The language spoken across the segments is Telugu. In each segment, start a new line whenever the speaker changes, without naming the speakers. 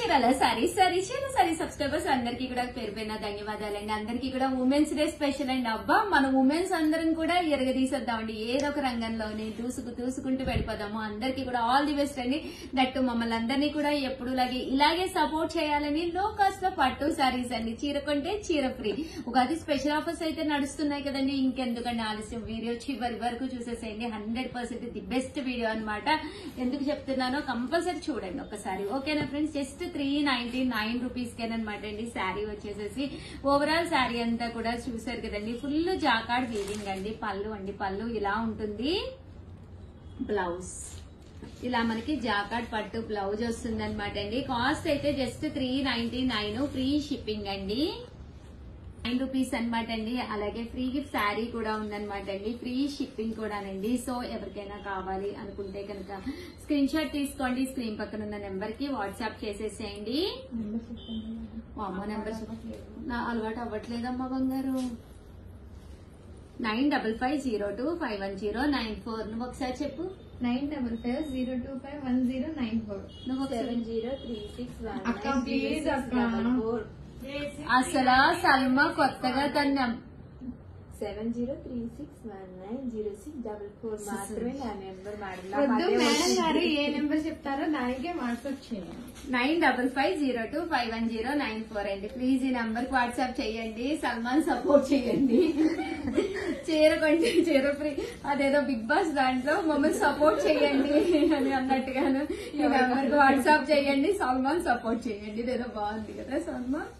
చీరాల సారీ సబ్స్క్రైబర్స్ అందరికీ కూడా పేరు పైన ధన్యవాదాలండి. అందరికీ కూడా ఉమెన్స్ డే స్పెషల్ అండి. అబ్బా మన ఉమెన్స్ అందరం కూడా ఎరగదీసేద్దామండి. ఏదో ఒక రంగంలోనే దూసుకుంటూ వెళ్ళిపోదాము. అందరికీ కూడా ఆల్ ది బెస్ట్ అండి. దట్టు మమ్మల్ని అందరినీ కూడా ఎప్పుడు ఇలాగే సపోర్ట్ చేయాలని లో కాస్ట్ లో పట్టు సారీస్ అండి. చీర కొంటే చీర ఫ్రీ. ఉగాది స్పెషల్ ఆఫర్స్ అయితే నడుస్తున్నాయి కదండి. ఇంకెందుకండి ఆలస్యం, వీడియో చివరి వరకు చూసేసేయండి. 100% ది బెస్ట్ వీడియో అనమాట. ఎందుకు చెప్తున్నానో కంపల్సరీ చూడండి ఒకసారి. ఓకేనా ఫ్రెండ్స్, జస్ట్ 399 రూపీస్ కేనమాట అండి. శారీ వచ్చేసేసి ఓవరాల్ శారీ అంతా కూడా చూసారు కదండి. ఫుల్ జాకార్డ్ వీవింగ్ అండి. పళ్ళు ఇలా ఉంటుంది. బ్లౌజ్ ఇలా మనకి జాకార్డ్ పట్టు బ్లౌజ్ వస్తుంది అనమాట అండి. కాస్ట్ అయితే జస్ట్ 399, ఫ్రీ షిప్పింగ్ అండి. 9 రూపీస్ అనమాట అండి. అలాగే ఫ్రీ గిఫ్ట్ శారీ కూడా ఉందనమాట అండి. ఫ్రీ షిప్పింగ్ కూడానండి. సో ఎవరికైనా కావాలి అనుకుంటే కనుక స్క్రీన్ షాట్ తీసుకోండి. స్క్రీన్ పక్కన ఉన్న నెంబర్ కి వాట్సాప్ చేసేసేయండి. అమ్మ నెంబర్ నా అలవాటు అవ్వట్లేదమ్మా బంగారు. 9550251094. నువ్వు ఒకసారి చెప్పు.
9550251094.
నువ్వు
703614.
అసలు సల్మా కొత్తగా తన
7036190644 మాత్రమే నా నెంబర్.
మేడం గారు ఏ నెంబర్ చెప్తారో దానికే వాట్సాప్ చేయండి.
9550251094 అండి. ప్లీజ్ ఈ నెంబర్ కి వాట్సాప్ చేయండి. సల్మాన్ సపోర్ట్ చేయండి. చీర కొంటే చీర ఫ్రీ. అదేదో బిగ్ బాస్ దాంట్లో మమ్మల్ని సపోర్ట్ చేయండి అని అన్నట్టుగాను ఈ నెంబర్ కి వాట్సాప్ చేయండి. సల్మాన్ సపోర్ట్ చేయండి. ఇదేదో బాగుంది కదా సల్మాన్.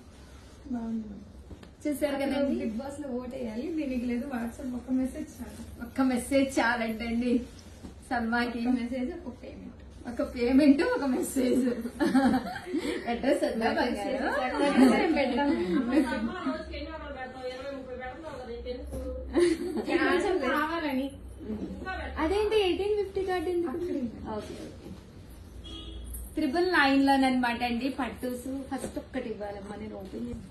చూసారు కదండి.
బిగ్ బాస్ లో ఓట్ వేయాలి. దీనికి లేదు వాట్సాప్. ఒక్క మెసేజ్
చాలంటండి సల్మాకి.
మెసేజ్ ఒక పేమెంట్.
ఒక పేమెంట్ ఒక మెసేజ్. అడ్రస్
కావాలని.
అదేంటి 1850 కార్డు ఎందుకు? ఓకే 999 లోనమాట అండి. పట్టూసు ఫస్ట్ ఒక్కటి ఇవ్వాలమ్మా. నేను ఓపెన్ చేసి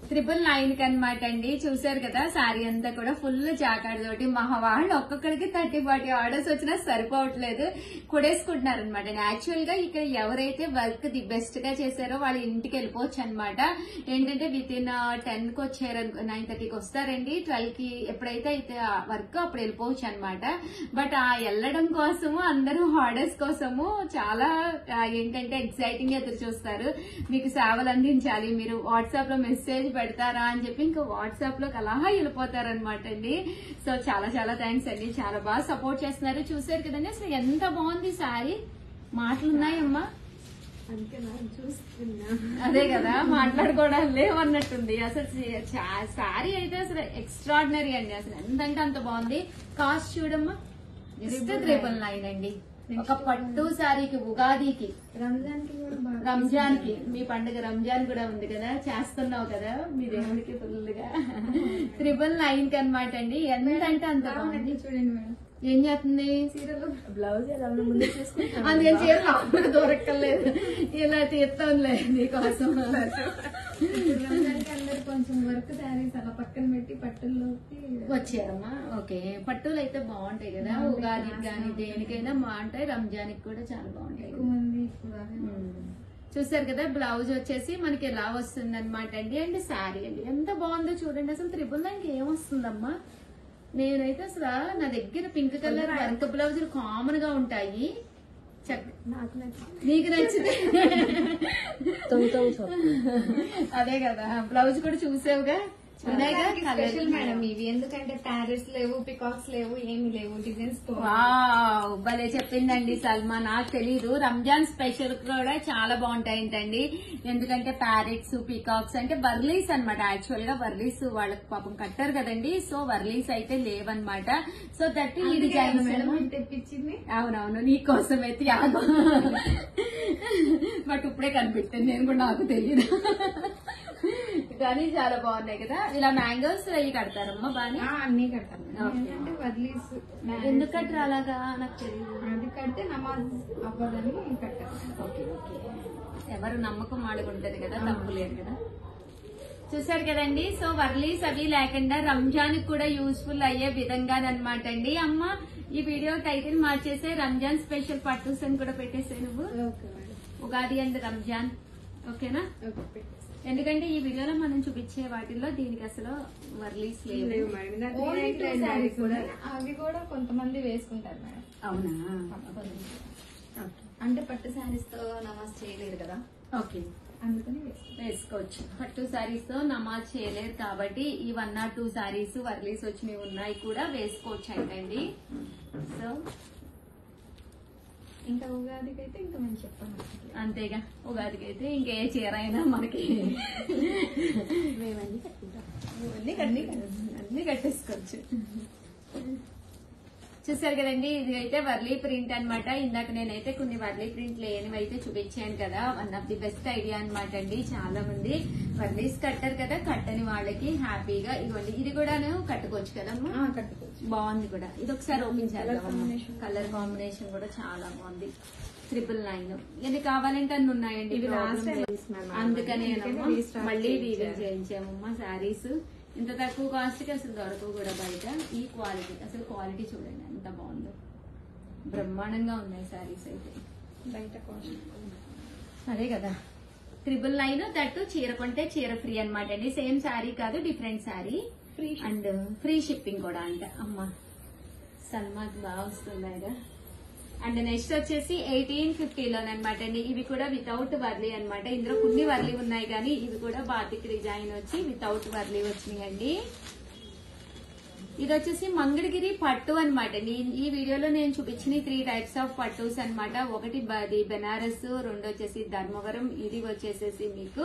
999 కి అనమాట అండి. చూసారు కదా శారీ అంతా కూడా ఫుల్ జాకార్డ్ తోటి. మహావాళ్ళు ఒక్కొక్కడికి 30-40 ఆర్డర్స్ వచ్చినా సరిపోవట్లేదు, కొడేసుకుంటున్నారు అనమాట. యాక్చువల్ గా ఇక్కడ ఎవరైతే వర్క్ ది బెస్ట్ గా చేశారో వాళ్ళ ఇంటికి వెళ్ళిపోవచ్చు అనమాట. ఏంటంటే విత్ ఇన్ 10 కి వచ్చారు, 9:30కి వస్తారండి. 12 కి ఎప్పుడైతే అయితే వర్క్ అప్పుడు వెళ్ళిపోవచ్చు అనమాట. బట్ ఆ వెళ్ళడం కోసము అందరూ ఆర్డర్స్ కోసము చాలా ఏంటంటే ఎక్సైటింగ్ గా ఎదురు చూస్తారు. మీకు సేవలు అందించాలి, మీరు వాట్సాప్ లో మెసేజ్ పెడతారా అని చెప్పి ఇంకా వాట్సాప్ లోకి అలా వెళ్ళిపోతారనమాట అండి. సో చాలా చాలా థ్యాంక్స్ అండి. చాలా బాగా సపోర్ట్ చేస్తున్నారు. చూసారు కదండి అసలు ఎంత బాగుంది శారీ. మాటలు ఉన్నాయమ్మా.
చూస్తున్నా.
అదే కదా, మాట్లాడుకోవడం లేవన్నట్టుంది. అసలు శారీ అయితే అసలు ఎక్స్ట్రాడినరీ అండి. అసలు ఎంతంటే అంత బాగుంది. కాస్ట్ చూడమ్మా జస్ట్ 999 అండి. ఒక పట్టు శారీకి ఉగాదికి, రంజాన్ కి, మీ పండుగ రంజాన్ కూడా ఉంది కదా, చేస్తున్నావు కదా మీ దేవుడికి ఫుల్ గా 999 కి అనమాట అండి. ఎంతంటే అంత బాగుంది.
చూడండి మేడం
ఏం చేస్తుంది.
చీరలో
బ్లౌజ్ ఎలా ముందే చేసుకుంటాను.
అందుకని చీరలు అప్పుడు దొరకలేదు. ఇలా తీస్తాంలే నీకోసం.
అందరు కొంచెం వర్క్ శారీస్ అలా పక్కన పెట్టి పట్టుల్లోకి
వచ్చారమ్మా. ఓకే పట్టులు అయితే బాగుంటాయి కదా. ఉగాదికి కానీ దేనికైనా బాగుంటాయి. రంజాన్కి కూడా చాలా బాగుంటాయి. చూసారు కదా. బ్లౌజ్ వచ్చేసి మనకి ఎలా వస్తుంది అనమాట అండి. అండ్ శారీ అండి ఎంత బాగుందో చూడండి. అసలు 999 ఏం వస్తుందమ్మా. నేనైతే అసలు నా దగ్గర పింక్ కలర్ వర్క్ బ్లౌజులు కామన్ గా ఉంటాయి.
నాకు నచ్చింది.
నీకు నచ్చితే అదే కదా. బ్లౌజ్ కూడా చూసావుగా.
స్పెషల్ మేడం ఇవి. ఎందుకంటే ప్యారెట్స్ లేవు, పికాక్స్ లేవు, ఏమి లేవు, డిజైన్స్.
వావ్ భలే చెప్పిందండి సల్మా. నాకు తెలీదు. రంజాన్ స్పెషల్ కూడా చాలా బాగుంటాయంటండి. ఎందుకంటే ప్యారెట్స్, పికాక్స్ అంటే వర్లీస్ అనమాట. యాక్చువల్ గా వర్లీస్ వాళ్ళకి పాపం కట్టారు కదండి. సో వర్లీస్ అయితే లేవన్నమాట. సో దట్ ఈ డిజైన్
తెప్పించింది.
అవునవును నీకోసమే త్యాగం. బట్ ఇప్పుడే కనిపెట్టాను నేను కూడా, నాకు తెలియదు కానీ చాలా బాగున్నాయి కదా. ఇలా మ్యాంగోస్ అవి కడతారమ్మా బానే.
అన్ని కడతాను. ఎందుకంటే వర్లీస్
ఎందుకు కట్టరు అలాగా నాకు తెలియదు.
అది కడితే నమాజ్ అవ్వదని కట్టారు.
Okay okay. ఎవరు నమ్మకం ఆడుకుంటది కదా, తప్పు లేదు కదా. చూసారు కదండి. సో వర్లీస్ అవి లేకుండా రంజాన్ కూడా యూస్ఫుల్ అయ్యే విధంగా అనమాట అండి. అమ్మ ఈ వీడియో టైటిల్ మార్చేసే రంజాన్ స్పెషల్ పట్టూస్ అని కూడా పెట్టేసే నువ్వు. ఉగాది అండ్ రంజాన్ ఓకేనా?
ఓకే, పెట్టేసి.
ఎందుకంటే ఈ వీడియోలో మనం చూపించే వాటిల్లో దీనికి అసలు వర్లీస్ లేవు.
లేవు మేడం ఇలా
ఓన్లీ 2
399
సారీస్
కూడా
అవి కూడా కొంతమంది వేసుకుంటారు మేడం.
అవునా?
అంటే పట్టు శారీస్ తో నమాజ్ చేయలేరు కదా,
ఓకే,
అందుకని వేసుకుంటారు.
వేసుకోవచ్చు. పట్టు సారీస్ తో నమాజ్ చేయలేరు కాబట్టి ఈ 1 or 2 సారీస్ వర్లీస్ వచ్చినవి ఉన్నాయి కూడా వేసుకోవచ్చు అంటండి. సో
ఇంకా ఉగాదికి అయితే ఇంకా మేము చెప్పాను.
అంతేగా, ఉగాదికి అయితే ఇంకే చీర అయినా మనకి
మేమన్నీ కట్టుకుంటాం.
అన్ని కట్టేసుకోవచ్చు. చూసారు కదండి, ఇది అయితే వర్లీ ప్రింట్ అన్నమాట. ఇందాక నేనైతే కొన్ని వర్లీ ప్రింట్ లేనివి అయితే చూపించాను కదా. One of the best idea అన్నమాట అండి. చాలా మంది వర్లీస్ కట్టారు కదా, కట్టని వాళ్ళకి హ్యాపీగా ఇదిగోండి, ఇది కూడా కట్టుకోవచ్చు కదమ్మా.
కట్టుకోవచ్చు.
బాగుంది కూడా. ఇది ఒకసారి ఓపెన్ చేద్దాం. కలర్ కాంబినేషన్ కూడా చాలా బాగుంది. 999. ఇది కావాలంటే అన్ని ఉన్నాయండి,
ఇవి
ప్రాబ్లం
last time
లేదు.
తీసుకున్నాను.
అందుకనే
అందుకనే restart
మళ్ళీ
చేయించాను.
రీవిల్ చేయించామమ్మా శారీస్. ఇంత తక్కువ కాస్ట్ కి అసలు దొరకవు కూడా బయట. ఈ క్వాలిటీ, అసలు క్వాలిటీ చూడండి ఎంత బాగుందో, బ్రహ్మాండంగా ఉన్నాయి శారీస్ అయితే.
బయట కాస్ట్
అదే కదా, 999. దట్టు చీర కొంటే చీర ఫ్రీ అనమాట అండి. సేమ్ శారీ కాదు, different sari.
Free
and free shipping కూడా అంట. అమ్మా సల్మాకి బాగా వస్తున్నాయిగా. అండ్ నెక్స్ట్ వచ్చేసి 1850లోనమాట అండి. ఇవి కూడా వితౌట్ వర్లీ అన్నమాట. ఇందులో కొన్ని వర్లీ ఉన్నాయి కానీ ఇవి కూడా బాతిక్ డిజైన్ వచ్చి వితౌట్ వర్లీ వచ్చినాయండి. ఇది వచ్చేసి మంగళగిరి పట్టు అనమాట అండి. ఈ వీడియోలో నేను చూపించిన 3 types ఆఫ్ పట్టుస్ అన్నమాట. ఒకటి బెనారస్, రెండు వచ్చేసి ధర్మవరం, ఇది వచ్చేసేసి మీకు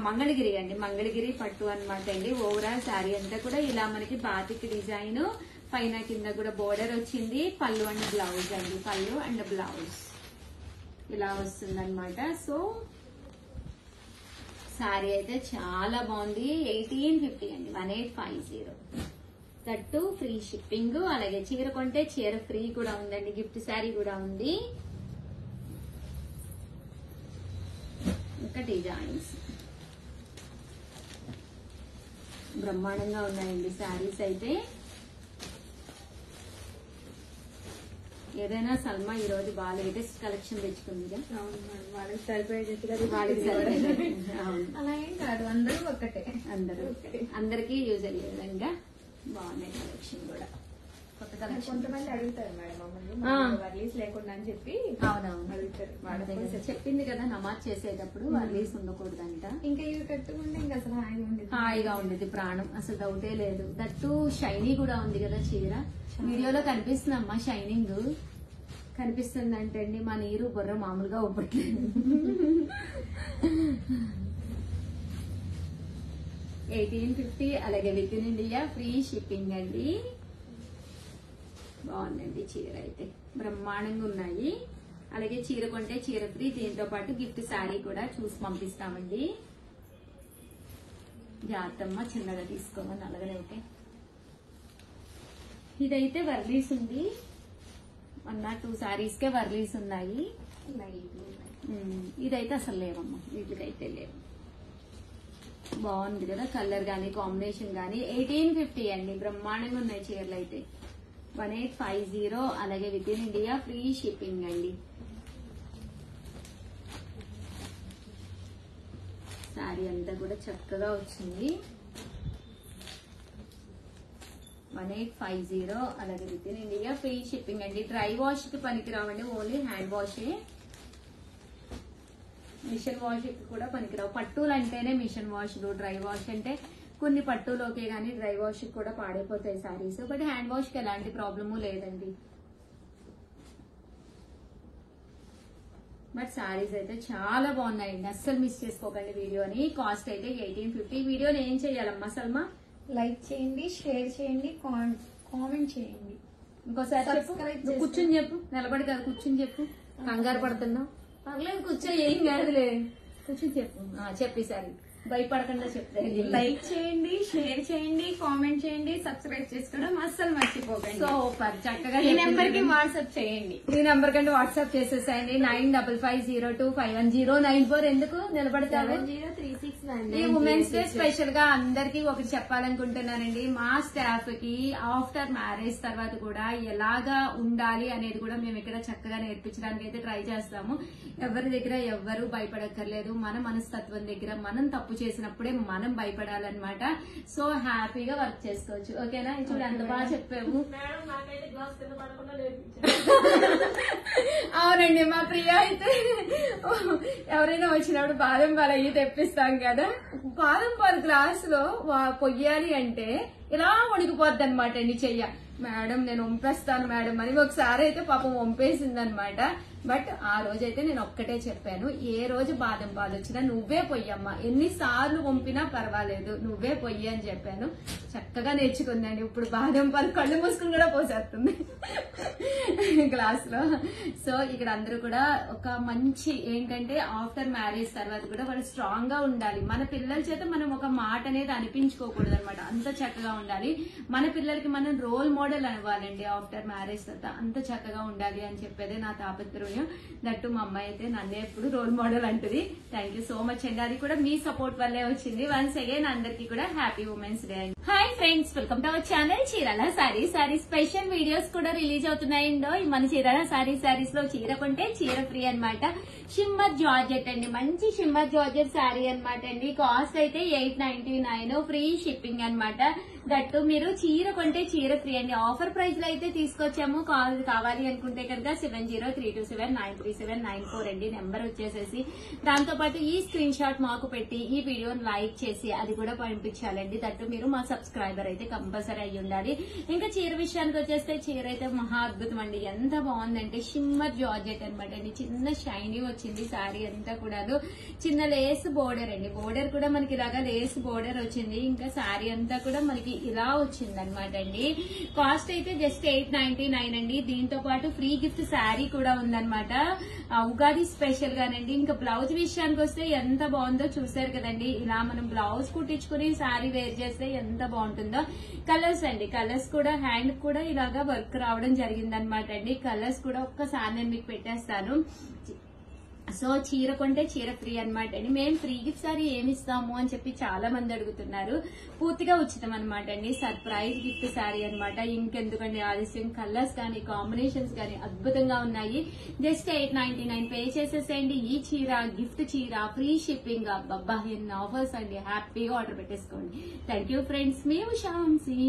మంగళగిరి అండి. మంగళగిరి పట్టు అనమాట అండి. ఓవరాల్ శారీ అంతా కూడా ఇలా మనకి బాతిక్ డిజైన్, పైన కింద కూడా బోర్డర్ వచ్చింది. పళ్ళు అండ్ బ్లౌజ్ అండి, పళ్ళు అండ్ బ్లౌజ్ ఇలా వస్తుంది అనమాట. సో శారీ అయితే చాలా బాగుంది. 1850 అండి, 1850. That free shipping. అలాగే చీర కొంటే చీర ఫ్రీ కూడా ఉందండి, గిఫ్ట్ శారీ కూడా ఉంది. ఇంకా డిజైన్స్ బ్రహ్మాండంగా ఉన్నాయండి శారీస్ అయితే. ఏదైనా సల్మా ఈ రోజు బాగా లేటెస్ట్ కలెక్షన్ తెచ్చుకుందిగా.
అవును మేడం, వాళ్ళకి సరిపోయేటట్టుగా
వాళ్ళకి సరిపోయేది. అవును,
అలా ఏం కాదు, అందరూ ఒక్కటే.
అందరికీ యూజ్ అయ్యే విధంగా బాగున్నాయి కలెక్షన్ కూడా. కొత్త కలెక్షన్
కొంతమంది అడుగుతారు మేడం మమ్మల్ని,
ఆ.
వర్లీస్ లేకుండా అని చెప్పి
అవునవును
అడుగుతారు.
అదే కదా, చెప్పింది కదా నమాజ్ చేసేటప్పుడు వర్లీస్ ఉండకూడదంట.
ఇంకా ఇవి కట్టుకుంటే ఇంకా అసలు హాయిగా ఉండేది.
హాయిగా ఉండేది ప్రాణం, అసలు డౌటే లేదు. దట్టు షైనీ కూడా ఉంది కదా చీర. వీడియోలో కనిపిస్తుందమ్మా షైనింగ్, కనిపిస్తుంది అండి. మా నీరు బుర్ర మామూలుగా ఉబ్బట్లేదు. 1850. అలాగే with in India free shipping అండి. బాగుందండి చీర అయితే, బ్రహ్మాండంగా ఉన్నాయి. అలాగే చీర కొంటే చీర ఫ్రీ, దీంతో పాటు గిఫ్ట్ శారీ కూడా చూసి పంపిస్తామండి. జాతమ్మ చిన్నగా తీసుకోమని అలాగనే. ఓకే, ఇదైతే వర్లీస్ ఉంది. 1 or 2 sarees కే వర్లీస్ ఉన్నాయి. ఇదైతే అసలు లేవమ్మా, వీటికైతే లేవు. బాగుంది కదా, కలర్ గానీ కాంబినేషన్ గానీ. 1850 అండి, బ్రహ్మాండంగా ఉన్నాయి చీరలు అయితే. 1850. అలాగే with in India free shipping అండి. శారీ అంతా కూడా చక్కగా వచ్చింది. 1850. అలాగే with in India free shipping అండి. డ్రై వాష్ కి పనికి రావండి, ఓన్లీ హ్యాండ్ వాషే. మిషన్ వాష్ కి కూడా పనికిరావు. పట్టులు అంటేనే మిషన్ వాష్లు, డ్రై వాష్ అంటే కొన్ని పట్టులు ఓకే గానీ డ్రై వాష్ కి కూడా పాడైపోతాయి సారీస్. బట్ హ్యాండ్ వాష్ కి ఎలాంటి ప్రాబ్లము లేదండి. బట్ సారీస్ అయితే చాలా బాగున్నాయండి, అస్సలు మిస్ చేసుకోకండి వీడియోని. కాస్ట్ అయితే 1850. వీడియోని ఏం చేయాలమ్మా సల్మా?
లైక్ చేయండి, షేర్ చేయండి, కామెంట్ చేయండి.
ఇంకోసారి చెప్పు,
Subscribe
నువ్వు కూర్చుని చెప్పు, నిలబడి కాదు కూర్చుని చెప్పు. కంగారు పడుతున్నావు, పర్లేదు కూర్చో, ఏం కాదులే, కూర్చుని చెప్పు. చెప్పి సారీ భయపడకుండా చెప్తాను.
లైక్ చేయండి, షేర్ చేయండి, కామెంట్ చేయండి, సబ్స్క్రైబ్ చేసుకోవడం అస్సలు మర్చిపోకండి.
సూపర్ చక్కగా
ఈ నెంబర్ కి వాట్సాప్ చేయండి.
ఈ నెంబర్ కంటే వాట్సాప్ చేసేసాయండి. 9550251094 ఎందుకు నిలబడతారు?
703619.
ఈ ఉమెన్స్ డే స్పెషల్ గా అందరికి ఒకటి చెప్పాలనుకుంటున్నానండి. మా స్టాఫ్ కి ఆఫ్టర్ మ్యారేజ్ తర్వాత కూడా ఎలాగా ఉండాలి అనేది కూడా మేము ఇక్కడ చక్కగా నేర్పించడానికి అయితే ట్రై చేస్తాము. ఎవరి దగ్గర ఎవ్వరు భయపడక్కర్లేదు. మన మనస్తత్వం దగ్గర మనం తప్పు చేసినప్పుడే మనం భయపడాలన్నమాట. సో హ్యాపీగా వర్క్ చేసుకోవచ్చు. ఓకేనా? చూడు ఎంత బాగా చెప్పాము. అవునండి, మా ప్రియా అయితే ఎవరైనా వచ్చినప్పుడు బాదం పాలు అయ్యి తెప్పిస్తాం కదా, బాదం పాలు గ్లాస్ లో పొయ్యాలి అంటే ఇలా వణికిపోద్ది అనమాట అండి చెయ్య. మేడం నేను వంపేస్తాను మేడం అని ఒకసారి అయితే పాపం వంపేసింది అనమాట. బట్ ఆ రోజైతే నేను ఒక్కటే చెప్పాను, ఏ రోజు బాదం పాలు వచ్చినా నువ్వే పొయ్యమ్మా, ఎన్నిసార్లు వంపినా పర్వాలేదు నువ్వే పొయ్యి అని చెప్పాను. చక్కగా నేర్చుకుందండి. ఇప్పుడు బాదం పాలు కళ్ళు మూసుకుని కూడా పోసేస్తుంది గ్లాస్ లో. సో ఇక్కడ అందరూ కూడా ఒక మంచి ఏంటంటే ఆఫ్టర్ మ్యారేజ్ తర్వాత కూడా వాళ్ళు స్ట్రాంగ్ గా ఉండాలి. మన పిల్లల చేత మనం ఒక మాట అనేది అనిపించుకోకూడదు అనమాట. అంత చక్కగా ఉండాలి. మన పిల్లలకి మనం రోల్ మోడల్ అవ్వాలండి. ఆఫ్టర్ మ్యారేజ్ తర్వాత అంత చక్కగా ఉండాలి అని చెప్పేదే నా తాపత్రయం. దట్టు మా అమ్మాయి అయితే నన్నే ఎప్పుడు రోల్ మోడల్ అంటది. థ్యాంక్ యూ సో మచ్ అండి. అది కూడా మీ సపోర్ట్ వల్లే వచ్చింది. వన్స్ అగైన్ అందరికీ కూడా హ్యాపీ ఉమెన్స్ డే అండి. Hi friends, welcome to our channel Chirala sorry special videos కూడా రిలీజ్ అవుతున్నాయండో. మన చీరాల సారీస్ లో చీర కొంటే చీర ఫ్రీ అన్నమాట. షిమ్మర్ జార్జెట్ అండి, మంచి షిమ్మర్ జార్జెట్ శారీ అన్నమాట అండి. కాస్ట్ అయితే 899, ఫ్రీ షిప్పింగ్ అన్నమాట. దట్టు మీరు చీర కొంటే చీర ఫ్రీ అండి. ఆఫర్ ప్రైస్ లో అయితే తీసుకొచ్చాము. కావాలి అనుకుంటే కనుక 7032793794 అండి నెంబర్ వచ్చేసేసి. దాంతో పాటు ఈ స్క్రీన్ షాట్ మాకు పెట్టి ఈ వీడియోని లైక్ చేసి అది కూడా పంపించాలండి. దట్టు మీరు మా సబ్స్క్రైబర్ అయితే కంపల్సరీ అయ్యి ఉండాలి. ఇంకా చీర విషయానికి వచ్చేస్తే చీర అయితే మహా అద్భుతం అండి. ఎంత బాగుందంటే షిమ్మర్ జార్జెట్ అనమాట అండి. చిన్న షైనీ వచ్చింది శారీ అంతా కూడా. చిన్న లేస్ బోర్డర్ అండి. బోర్డర్ కూడా మనకి ఇలాగా లేస్ బోర్డర్ వచ్చింది. ఇంకా శారీ అంతా కూడా మనకి ఇలా వచ్చింది అనమాట అండి. కాస్ట్ అయితే జస్ట్ 899 అండి. దీంతో పాటు ఫ్రీ గిఫ్ట్ శారీ కూడా ఉందన్నమాట. ఉగాది స్పెషల్ గానండి. ఇంకా బ్లౌజ్ విషయానికి వస్తే ఎంత బాగుందో చూసారు కదండి. ఇలా మనం బ్లౌజ్ కుట్టించుకుని శారీ వేర్ చేస్తే ఎంత బాగుంటుందో. కలర్స్ అండి, కలర్స్ కూడా హ్యాండ్ కూడా ఇలాగా వర్క్ రావడం జరిగిందనమాట అండి. కలర్స్ కూడా ఒక్కసారి నేను మీకు పెట్టేస్తాను. సో చీర కొంటే చీర ఫ్రీ అనమాట అండి. మేము ఫ్రీ గిఫ్ట్ సారీ ఏమి ఇస్తాము అని చెప్పి చాలా మంది అడుగుతున్నారు. పూర్తిగా ఉచితం అనమాట అండి. సర్ప్రైజ్ గిఫ్ట్ సారీ అనమాట. ఇంకెందుకండి ఆలస్యం. కలర్స్ కానీ కాంబినేషన్స్ కానీ అద్భుతంగా ఉన్నాయి. జస్ట్ 899 పే చేసేసేయండి. ఈ చీర గిఫ్ట్ చీర ఫ్రీ షిప్పింగ్. అబ్బా ఎన్ని ఆఫర్స్ అండి. హ్యాపీగా ఆర్డర్ పెట్టేసుకోండి. Thank you friends. మేము శాంసి.